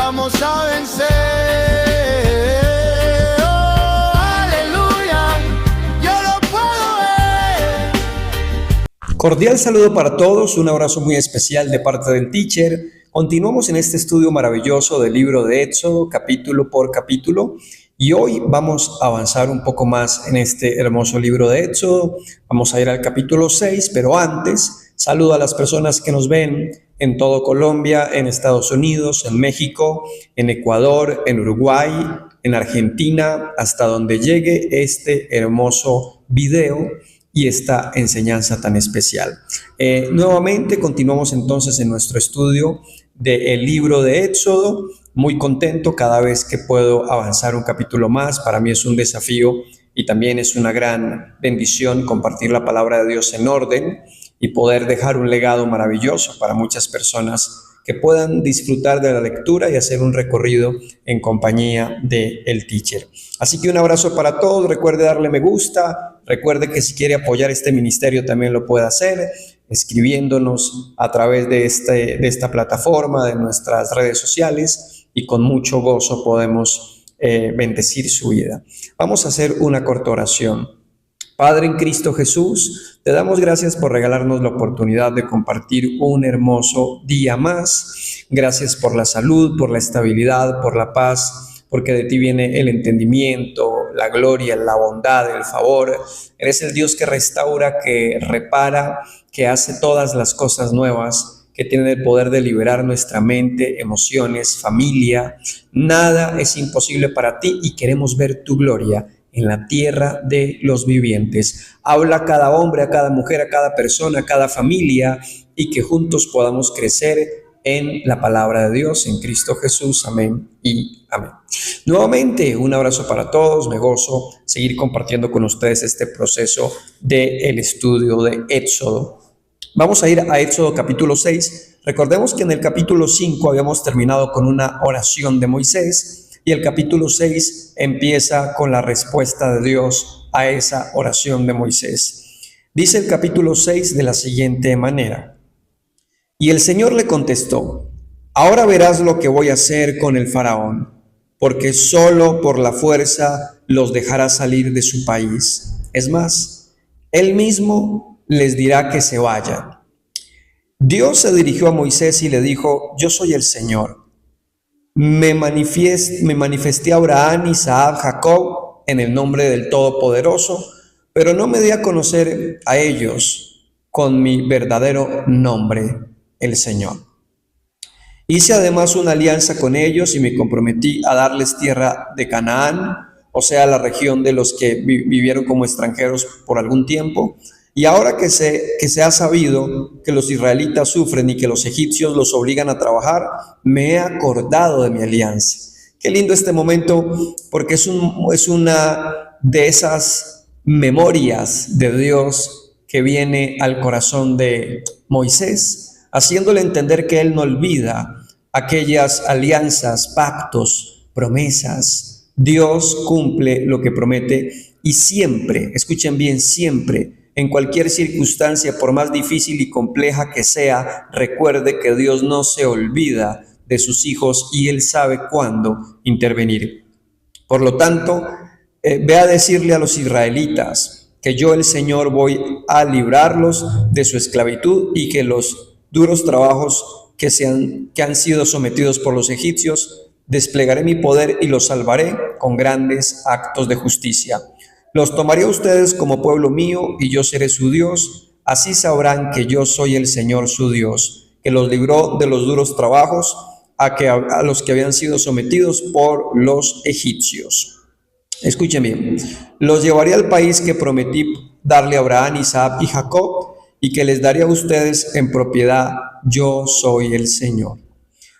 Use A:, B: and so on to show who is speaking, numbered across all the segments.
A: vamos a vencer. Oh, aleluya, yo lo puedo ver.
B: Cordial saludo para todos, un abrazo muy especial de parte del teacher. Continuamos en este estudio maravilloso del libro de Éxodo, capítulo por capítulo. Y hoy vamos a avanzar un poco más en este hermoso libro de Éxodo. Vamos a ir al capítulo 6, pero antes saludo a las personas que nos ven en todo Colombia, en Estados Unidos, en México, en Ecuador, en Uruguay, en Argentina, hasta donde llegue este hermoso video y esta enseñanza tan especial. Nuevamente continuamos entonces en nuestro estudio del libro de Éxodo. Muy contento cada vez que puedo avanzar un capítulo más. Para mí es un desafío y también es una gran bendición compartir la palabra de Dios en orden y poder dejar un legado maravilloso para muchas personas que puedan disfrutar de la lectura y hacer un recorrido en compañía del teacher. Así que un abrazo para todos. Recuerde darle me gusta. Recuerde que si quiere apoyar este ministerio también lo puede hacer escribiéndonos a través de esta plataforma, de nuestras redes sociales, y con mucho gozo podemos bendecir su vida. Vamos a hacer una corta oración. Padre en Cristo Jesús, te damos gracias por regalarnos la oportunidad de compartir un hermoso día más. Gracias por la salud, por la estabilidad, por la paz, porque de ti viene el entendimiento, la gloria, la bondad, el favor. Eres el Dios que restaura, que repara, que hace todas las cosas nuevas, que tiene el poder de liberar nuestra mente, emociones, familia. Nada es imposible para ti y queremos ver tu gloria en la tierra de los vivientes. Habla a cada hombre, a cada mujer, a cada persona, a cada familia, y que juntos podamos crecer en la palabra de Dios, en Cristo Jesús. Amén y amén. Nuevamente, un abrazo para todos. Me gozo seguir compartiendo con ustedes este proceso del estudio de Éxodo. Vamos a ir a Éxodo capítulo 6. Recordemos que en el capítulo 5 habíamos terminado con una oración de Moisés y el capítulo 6 empieza con la respuesta de Dios a esa oración de Moisés. Dice el capítulo 6 de la siguiente manera: y el Señor le contestó: ahora verás lo que voy a hacer con el faraón, porque solo por la fuerza los dejará salir de su país. Es más, él mismo les dirá que se vayan. Dios se dirigió a Moisés y le dijo: yo soy el Señor. Me manifesté a Abraham, Isaac, Jacob en el nombre del Todopoderoso, pero no me di a conocer a ellos con mi verdadero nombre, el Señor. Hice además una alianza con ellos y me comprometí a darles tierra de Canaán, o sea, la región de los que vivieron como extranjeros por algún tiempo. Y ahora que se ha sabido que los israelitas sufren y que los egipcios los obligan a trabajar, me he acordado de mi alianza. Qué lindo este momento, porque es una de esas memorias de Dios que viene al corazón de Moisés, haciéndole entender que él no olvida aquellas alianzas, pactos, promesas. Dios cumple lo que promete y siempre, escuchen bien, siempre, en cualquier circunstancia, por más difícil y compleja que sea, recuerde que Dios no se olvida de sus hijos y Él sabe cuándo intervenir. Por lo tanto, ve a decirle a los israelitas que yo, el Señor, voy a librarlos de su esclavitud y que los duros trabajos que han sido sometidos por los egipcios, desplegaré mi poder y los salvaré con grandes actos de justicia. Los tomaré a ustedes como pueblo mío y yo seré su Dios. Así sabrán que yo soy el Señor su Dios, que los libró de los duros trabajos a los que habían sido sometidos por los egipcios. Escuchen bien. Los llevaré al país que prometí darle a Abraham, Isaac y Jacob, y que les daré a ustedes en propiedad. Yo soy el Señor.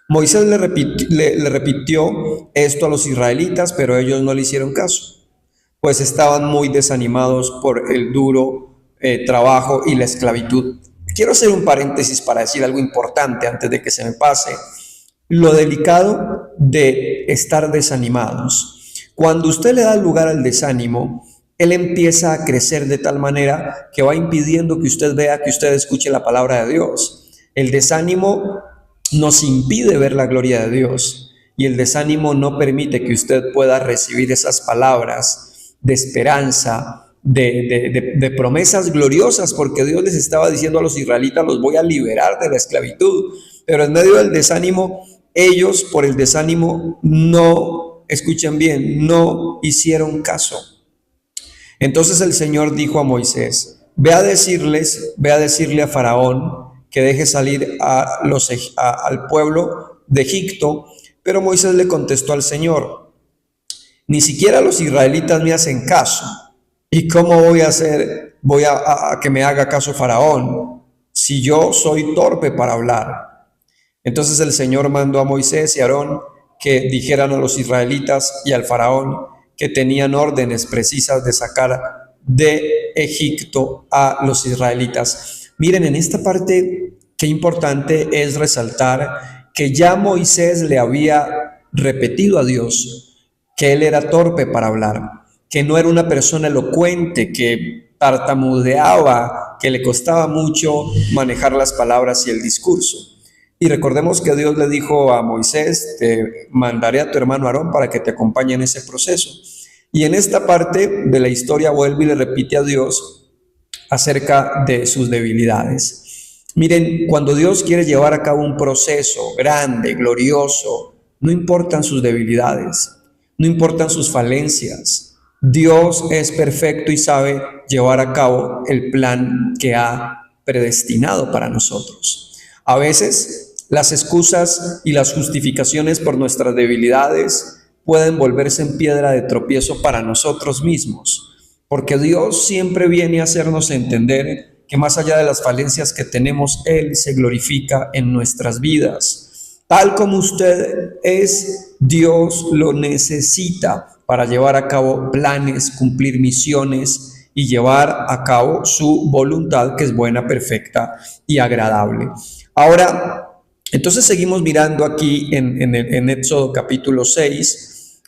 B: Moisés le repitió esto a los israelitas, pero ellos no le hicieron caso, pues estaban muy desanimados por el duro trabajo y la esclavitud. Quiero hacer un paréntesis para decir algo importante antes de que se me pase. Lo delicado de estar desanimados. Cuando usted le da lugar al desánimo, él empieza a crecer de tal manera que va impidiendo que usted vea, que usted escuche la palabra de Dios. El desánimo nos impide ver la gloria de Dios. y el desánimo no permite que usted pueda recibir esas palabras de esperanza, de promesas gloriosas, porque Dios les estaba diciendo a los israelitas, los voy a liberar de la esclavitud, pero en medio del desánimo, ellos por el desánimo no, escuchen bien, no hicieron caso. Entonces el Señor dijo a Moisés, ve a decirle a Faraón que deje salir al pueblo de Egipto. Pero Moisés le contestó al Señor, ni siquiera los israelitas me hacen caso. ¿Y cómo voy a que me haga caso Faraón si yo soy torpe para hablar? Entonces el Señor mandó a Moisés y a Aarón que dijeran a los israelitas y al Faraón que tenían órdenes precisas de sacar de Egipto a los israelitas. Miren, en esta parte, qué importante es resaltar que ya Moisés le había repetido a Dios que él era torpe para hablar, que no era una persona elocuente, que tartamudeaba, que le costaba mucho manejar las palabras y el discurso. Y recordemos que Dios le dijo a Moisés, te mandaré a tu hermano Aarón para que te acompañe en ese proceso. Y en esta parte de la historia vuelve y le repite a Dios acerca de sus debilidades. Miren, cuando Dios quiere llevar a cabo un proceso grande, glorioso, no importan sus debilidades, no importan sus falencias. Dios es perfecto y sabe llevar a cabo el plan que ha predestinado para nosotros. A veces, las excusas y las justificaciones por nuestras debilidades pueden volverse en piedra de tropiezo para nosotros mismos, porque Dios siempre viene a hacernos entender que más allá de las falencias que tenemos, Él se glorifica en nuestras vidas. Tal como usted es, Dios lo necesita para llevar a cabo planes, cumplir misiones y llevar a cabo su voluntad, que es buena, perfecta y agradable. Ahora, entonces seguimos mirando aquí en Éxodo capítulo 6,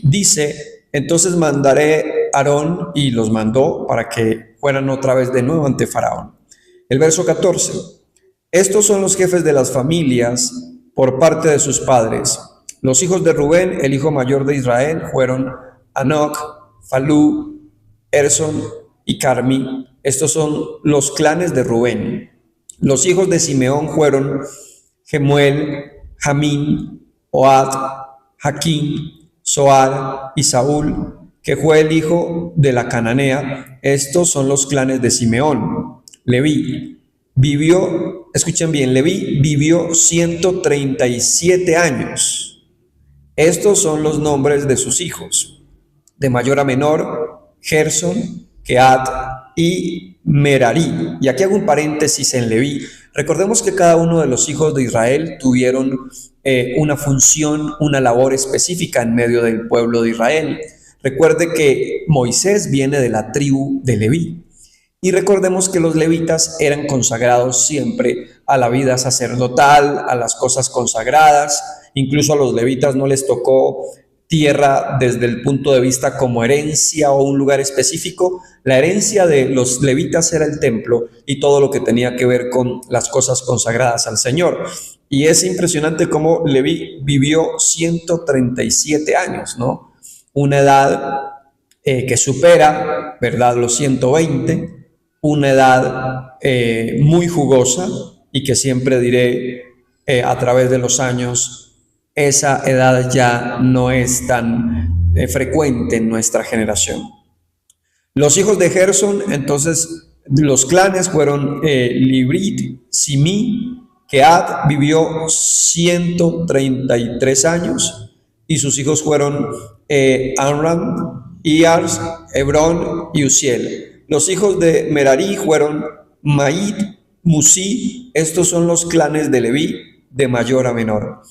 B: dice, entonces mandaré a Aarón, y los mandó para que fueran otra vez de nuevo ante Faraón. El verso 14, estos son los jefes de las familias por parte de sus padres. Los hijos de Rubén, el hijo mayor de Israel, fueron Hanoc, Falú, Erson y Carmi. Estos son los clanes de Rubén. Los hijos de Simeón fueron Gemuel, Jamín, Ohad, Jaquín, Zoar y Saúl, que fue el hijo de la cananea. Estos son los clanes de Simeón. Leví vivió, escuchen bien, Leví vivió 137 años. Estos son los nombres de sus hijos, de mayor a menor, Gerson, Keat y Merari. Y aquí hago un paréntesis en Leví. Recordemos que cada uno de los hijos de Israel tuvieron una función, una labor específica en medio del pueblo de Israel. Recuerde que Moisés viene de la tribu de Leví. Y recordemos que los levitas eran consagrados siempre a la vida sacerdotal, a las cosas consagradas. Incluso a los levitas no les tocó tierra desde el punto de vista como herencia o un lugar específico. La herencia de los levitas era el templo y todo lo que tenía que ver con las cosas consagradas al Señor. Y es impresionante cómo Leví vivió 137 años, ¿no? Una edad que supera, ¿verdad?, los 120, una edad muy jugosa, y que siempre diré a través de los años, esa edad ya no es tan frecuente en nuestra generación. Los hijos de Gerson, entonces, los clanes fueron Librit, Simí. Keat vivió 133 años y sus hijos fueron Amram, Iars, Hebrón y Uziel. Los hijos de Merari fueron Maid, Musi. Estos son los clanes de Leví de mayor a menor.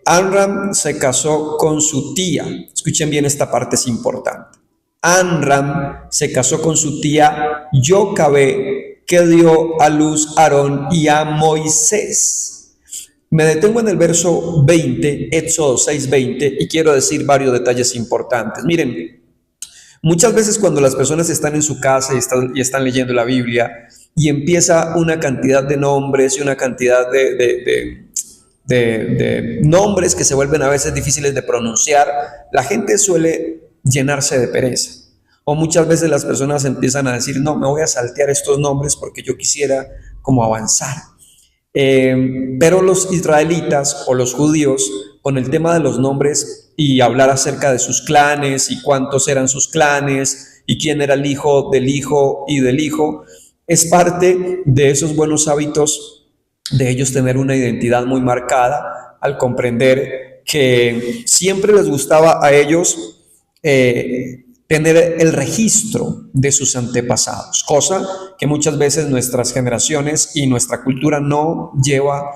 B: Amram se casó con su tía. Escuchen bien, esta parte es importante. Amram se casó con su tía Jocabe, que dio a luz a Aarón y a Moisés. Me detengo en el verso 20, Éxodo 6:20, y quiero decir varios detalles importantes. Miren, muchas veces cuando las personas están en su casa y están leyendo la Biblia y empieza una cantidad de nombres y una cantidad de de nombres que se vuelven a veces difíciles de pronunciar, la gente suele llenarse de pereza. O muchas veces las personas empiezan a decir, no, me voy a saltear estos nombres porque yo quisiera como avanzar. Pero los israelitas o los judíos, con el tema de los nombres y hablar acerca de sus clanes y cuántos eran sus clanes y quién era el hijo del hijo y del hijo, es parte de esos buenos hábitos de ellos tener una identidad muy marcada al comprender que siempre les gustaba a ellos tener el registro de sus antepasados, cosa que muchas veces nuestras generaciones y nuestra cultura no lleva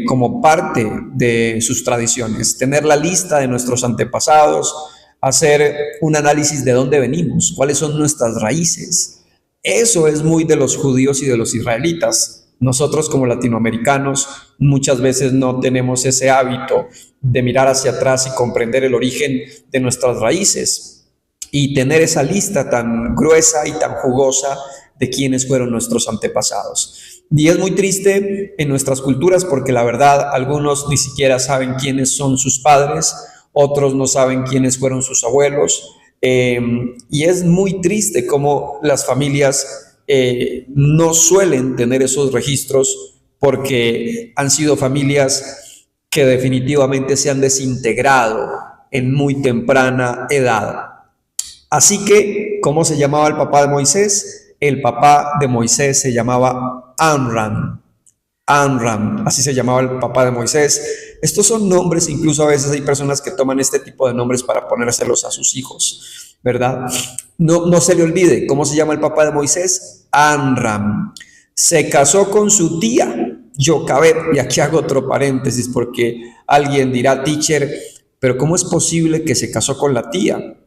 B: como parte de sus tradiciones. Tener la lista de nuestros antepasados, hacer un análisis de dónde venimos, cuáles son nuestras raíces. Eso es muy de los judíos y de los israelitas. Nosotros como latinoamericanos muchas veces no tenemos ese hábito de mirar hacia atrás y comprender el origen de nuestras raíces y tener esa lista tan gruesa y tan jugosa de quiénes fueron nuestros antepasados. Y es muy triste en nuestras culturas porque la verdad algunos ni siquiera saben quiénes son sus padres, otros no saben quiénes fueron sus abuelos, y es muy triste cómo las familias no suelen tener esos registros porque han sido familias que definitivamente se han desintegrado en muy temprana edad. Así que, ¿cómo se llamaba el papá de Moisés? El papá de Moisés se llamaba Amram. Amram, así se llamaba el papá de Moisés. Estos son nombres, incluso a veces hay personas que toman este tipo de nombres para ponérselos a sus hijos, ¿verdad? No se le olvide, ¿cómo se llama el papá de Moisés? Amram. Se casó con su tía, Jocabed, y aquí hago otro paréntesis porque alguien dirá, teacher, pero ¿cómo es posible que se casó con la tía?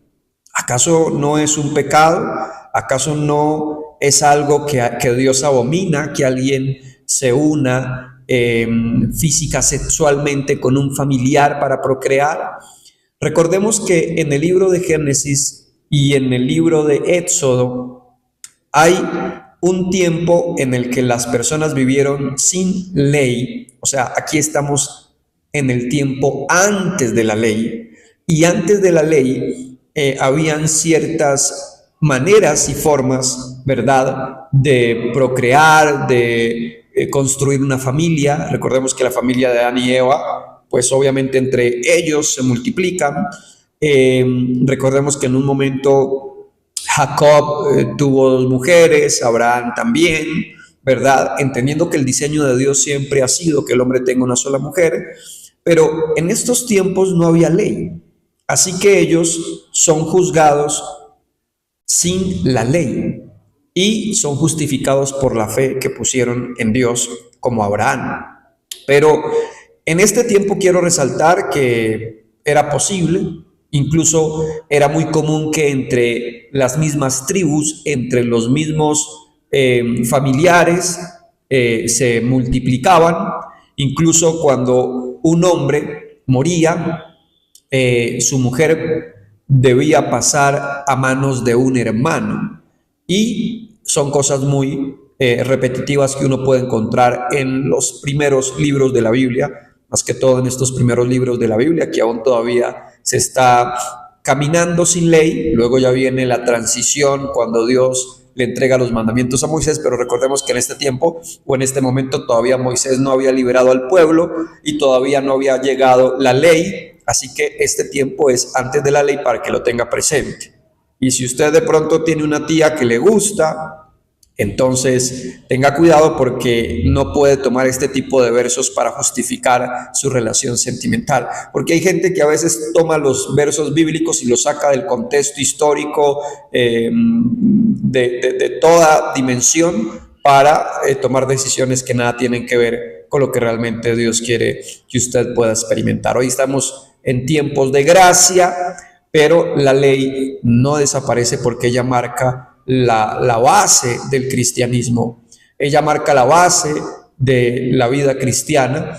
B: ¿Acaso no es un pecado? ¿Acaso no es algo que Dios abomina, que alguien se una física, sexualmente con un familiar para procrear? Recordemos que en el libro de Génesis y en el libro de Éxodo hay un tiempo en el que las personas vivieron sin ley. O sea, aquí estamos en el tiempo antes de la ley. Y antes de la ley habían ciertas maneras y formas, ¿verdad?, de procrear, de construir una familia. Recordemos que la familia de Adán y Eva, pues obviamente entre ellos se multiplican. Recordemos que en un momento Jacob tuvo 2 mujeres, Abraham también, ¿verdad? Entendiendo que el diseño de Dios siempre ha sido que el hombre tenga una sola mujer, pero en estos tiempos no había ley. Así que ellos son juzgados sin la ley y son justificados por la fe que pusieron en Dios, como Abraham. Pero en este tiempo quiero resaltar que era posible, incluso era muy común que entre las mismas tribus, entre los mismos familiares, se multiplicaban. Incluso cuando un hombre moría, su mujer debía pasar a manos de un hermano, y son cosas muy repetitivas que uno puede encontrar en los primeros libros de la Biblia, más que todo en estos primeros libros de la Biblia, que aún todavía se está caminando sin ley. Luego ya viene la transición cuando Dios le entrega los mandamientos a Moisés, pero recordemos que en este tiempo o en este momento todavía Moisés no había liberado al pueblo y todavía no había llegado la ley. Así que este tiempo es antes de la ley para que lo tenga presente. Y si usted de pronto tiene una tía que le gusta, entonces tenga cuidado porque no puede tomar este tipo de versos para justificar su relación sentimental. Porque hay gente que a veces toma los versos bíblicos y los saca del contexto histórico de toda dimensión para tomar decisiones que nada tienen que ver con lo que realmente Dios quiere que usted pueda experimentar. Hoy estamos en tiempos de gracia, pero la ley no desaparece porque ella marca la base del cristianismo. Ella marca la base de la vida cristiana.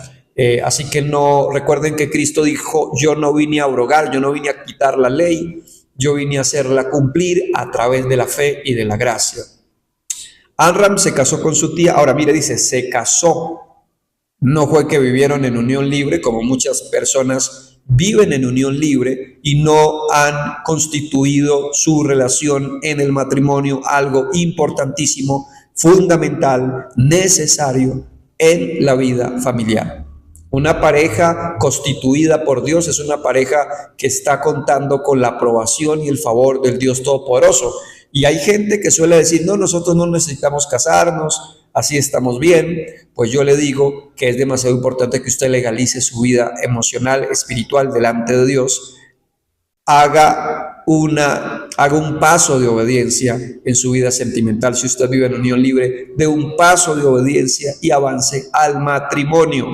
B: Así que no recuerden que Cristo dijo: yo no vine a abrogar, yo no vine a quitar la ley, yo vine a hacerla cumplir a través de la fe y de la gracia. Amram se casó con su tía. Ahora mire, dice se casó. No fue que vivieron en unión libre, como muchas personas viven en unión libre y no han constituido su relación en el matrimonio algo importantísimo, fundamental, necesario en la vida familiar. Una pareja constituida por Dios es una pareja que está contando con la aprobación y el favor del Dios Todopoderoso. Y hay gente que suele decir, no, nosotros no necesitamos casarnos, así estamos bien. Pues yo le digo que es demasiado importante que usted legalice su vida emocional, espiritual delante de Dios, haga un paso de obediencia en su vida sentimental. Si usted vive en unión libre, dé un paso de obediencia y avance al matrimonio.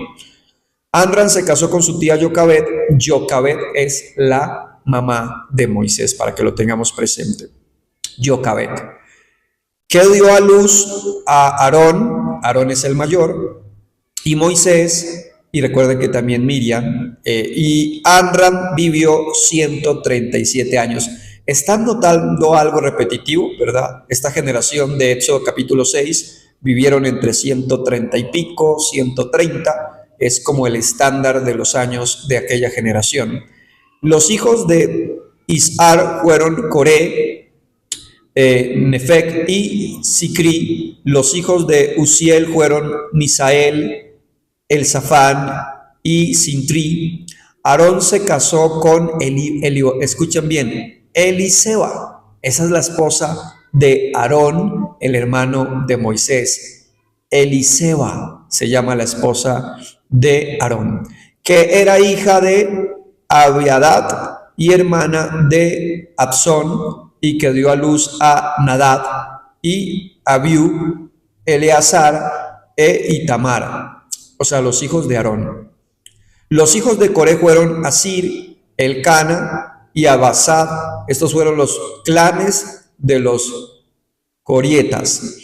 B: Amram se casó con su tía Jocabed. Jocabed es la mamá de Moisés, para que lo tengamos presente. Jocabed, que dio a luz a Aarón. Aarón es el mayor, y Moisés, y recuerden que también Miriam, y Amram vivió 137 años. ¿Están notando algo repetitivo, verdad? Esta generación de Éxodo capítulo 6 vivieron entre 130 y pico, 130, es como el estándar de los años de aquella generación. Los hijos de Ishar fueron Coré, Nefec y Sicri. Los hijos de Uziel fueron Misael, Elzafán y Sintri. Aarón se casó con escuchen bien, Eliseba. Esa es la esposa de Aarón, el hermano de Moisés. Eliseba se llama la esposa de Aarón, que era hija de Abiadad y hermana de Absón, y que dio a luz a Nadab y Abiú, Eleazar e Itamar, o sea, los hijos de Aarón. Los hijos de Coré fueron Asir, Elcana y Abasad. Estos fueron los clanes de los corietas.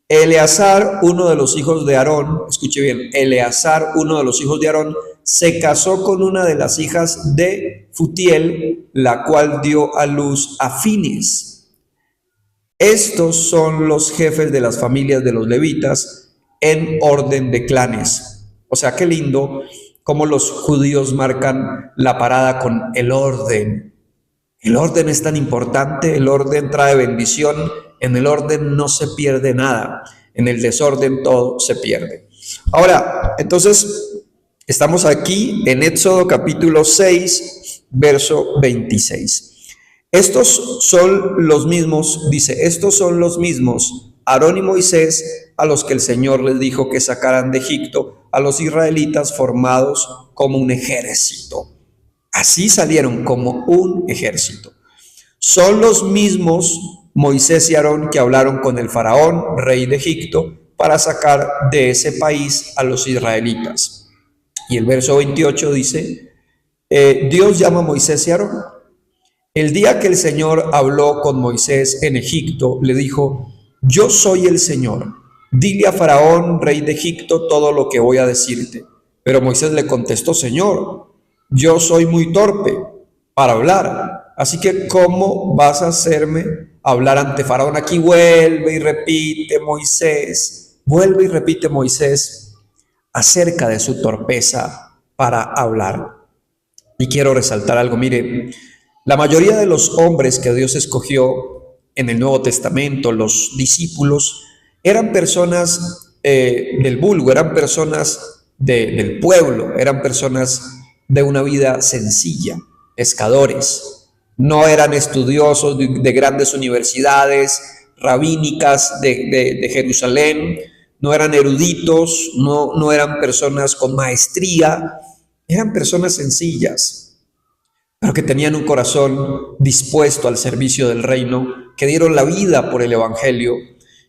B: Eleazar, uno de los hijos de Aarón, escuche bien, Eleazar, uno de los hijos de Aarón, se casó con una de las hijas de Futiel, la cual dio a luz a Fines. Estos son los jefes de las familias de los levitas en orden de clanes. O sea, qué lindo cómo los judíos marcan la parada con el orden. El orden es tan importante, el orden trae bendición, en el orden no se pierde nada, en el desorden todo se pierde. Ahora, entonces, estamos aquí en Éxodo capítulo 6, verso 26. Estos son los mismos, dice, estos son los mismos, Aarón y Moisés, a los que el Señor les dijo que sacaran de Egipto a los israelitas formados como un ejército. Así salieron como un ejército. Son los mismos Moisés y Aarón que hablaron con el faraón, rey de Egipto, para sacar de ese país a los israelitas. Y el verso 28 dice, Dios llama a Moisés y Aarón. El día que el Señor habló con Moisés en Egipto, le dijo, yo soy el Señor. Dile a Faraón, rey de Egipto, todo lo que voy a decirte. Pero Moisés le contestó, Señor, yo soy muy torpe para hablar. Así que, ¿cómo vas a hacerme hablar ante Faraón? Aquí vuelve y repite Moisés acerca de su torpeza para hablar. Y quiero resaltar algo, mire, la mayoría de los hombres que Dios escogió en el Nuevo Testamento, los discípulos, eran personas del vulgo, eran personas del pueblo, eran personas de una vida sencilla, pescadores. No eran estudiosos de grandes universidades rabínicas de Jerusalén, no eran eruditos, no eran personas con maestría, eran personas sencillas, pero que tenían un corazón dispuesto al servicio del reino, que dieron la vida por el evangelio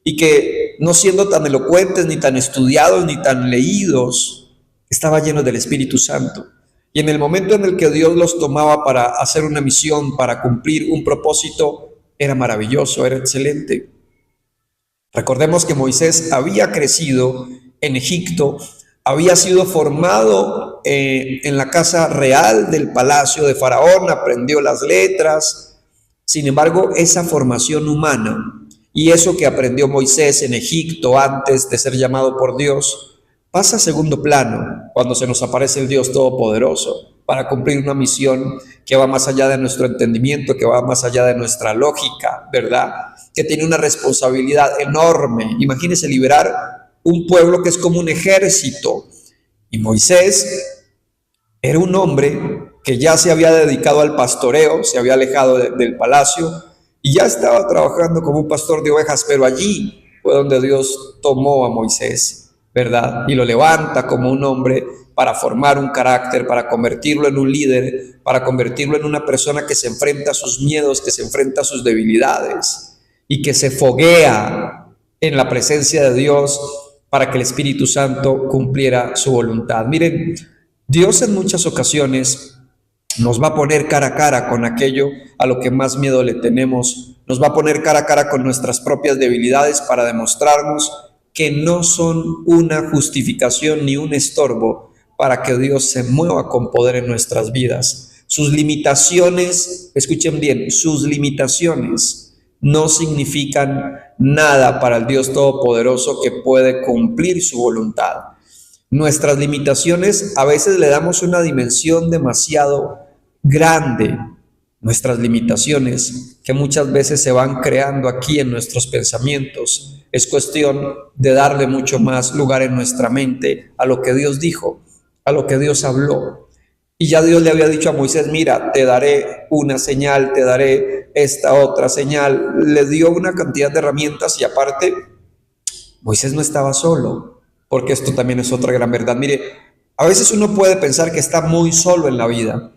B: y que, no siendo tan elocuentes, ni tan estudiados, ni tan leídos, estaban llenos del Espíritu Santo. Y en el momento en el que Dios los tomaba para hacer una misión, para cumplir un propósito, era maravilloso, era excelente. Recordemos que Moisés había crecido en Egipto, había sido formado en la casa real del palacio de Faraón, aprendió las letras. Sin embargo, esa formación humana y eso que aprendió Moisés en Egipto antes de ser llamado por Dios, pasa a segundo plano cuando se nos aparece el Dios Todopoderoso para cumplir una misión que va más allá de nuestro entendimiento, que va más allá de nuestra lógica, ¿verdad? Que tiene una responsabilidad enorme. Imagínense liberar un pueblo que es como un ejército. Y Moisés era un hombre que ya se había dedicado al pastoreo, se había alejado del palacio y ya estaba trabajando como un pastor de ovejas, pero allí fue donde Dios tomó a Moisés, ¿verdad? Y lo levanta como un hombre para formar un carácter, para convertirlo en un líder, para convertirlo en una persona que se enfrenta a sus miedos, que se enfrenta a sus debilidades y que se foguea en la presencia de Dios para que el Espíritu Santo cumpliera su voluntad. Miren, Dios en muchas ocasiones nos va a poner cara a cara con aquello a lo que más miedo le tenemos, nos va a poner cara a cara con nuestras propias debilidades para demostrarnos que no son una justificación ni un estorbo para que Dios se mueva con poder en nuestras vidas. Sus limitaciones, escuchen bien, sus limitaciones no significan nada para el Dios Todopoderoso que puede cumplir su voluntad. Nuestras limitaciones a veces le damos una dimensión demasiado grande. Nuestras limitaciones que muchas veces se van creando aquí en nuestros pensamientos. Es cuestión de darle mucho más lugar en nuestra mente a lo que Dios dijo, a lo que Dios habló. Y ya Dios le había dicho a Moisés, mira, te daré una señal, te daré esta otra señal. Le dio una cantidad de herramientas y aparte, Moisés no estaba solo, porque esto también es otra gran verdad. Mire, a veces uno puede pensar que está muy solo en la vida,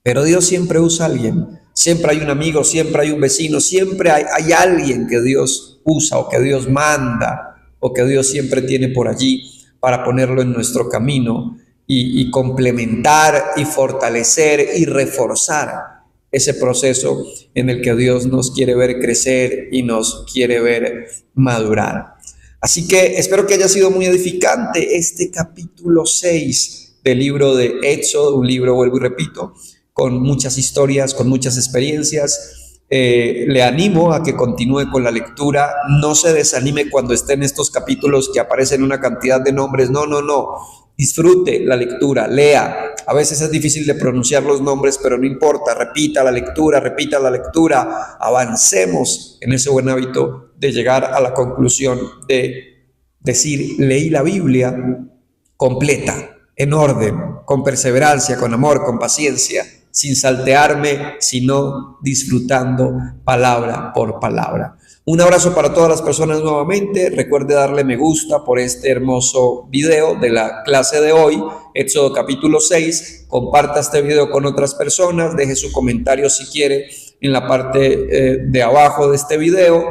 B: pero Dios siempre usa a alguien. Siempre hay un amigo, siempre hay un vecino, siempre hay alguien que Dios usa o que Dios manda o que Dios siempre tiene por allí para ponerlo en nuestro camino y complementar y fortalecer y reforzar ese proceso en el que Dios nos quiere ver crecer y nos quiere ver madurar. Así que espero que haya sido muy edificante este capítulo 6 del libro de Éxodo, un libro, vuelvo y repito, con muchas historias, con muchas experiencias. Le animo a que continúe con la lectura, no se desanime cuando esté en estos capítulos que aparecen una cantidad de nombres, no, disfrute la lectura, lea. A veces es difícil de pronunciar los nombres, pero no importa, repita la lectura, avancemos en ese buen hábito de llegar a la conclusión de decir, leí la Biblia completa, en orden, con perseverancia, con amor, con paciencia, sin saltearme, sino disfrutando palabra por palabra. Un abrazo para todas las personas nuevamente. Recuerde darle me gusta por este hermoso video de la clase de hoy, Éxodo capítulo 6. Comparta este video con otras personas, deje su comentario si quiere en la parte de abajo de este video.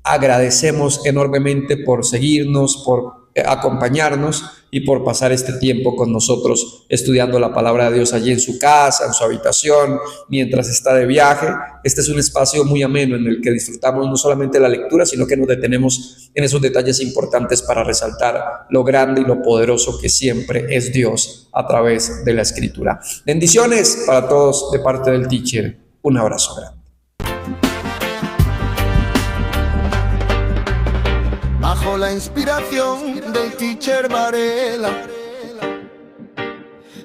B: Agradecemos enormemente por seguirnos, por acompañarnos y por pasar este tiempo con nosotros estudiando la palabra de Dios allí en su casa, en su habitación, mientras está de viaje. Este es un espacio muy ameno en el que disfrutamos no solamente la lectura, sino que nos detenemos en esos detalles importantes para resaltar lo grande y lo poderoso que siempre es Dios a través de la Escritura. Bendiciones para todos de parte del teacher. Un abrazo grande.
A: Bajo la inspiración del teacher Varela,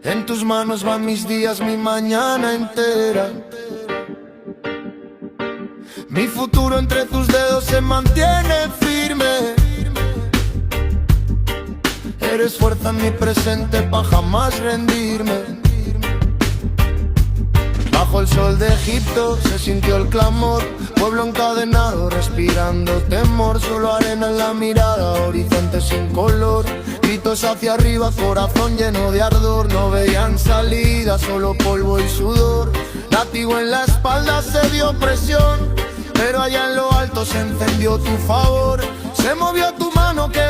A: en tus manos van mis días, mi mañana entera. Mi futuro entre tus dedos se mantiene firme. Eres fuerza en mi presente pa' jamás rendirme. Bajo el sol de Egipto se sintió el clamor, pueblo encadenado respirando temor, solo arena en la mirada, horizonte sin color, gritos hacia arriba, corazón lleno de ardor, no veían salida, solo polvo y sudor, látigo en la espalda se dio presión, pero allá en lo alto se encendió tu favor, se movió tu mano que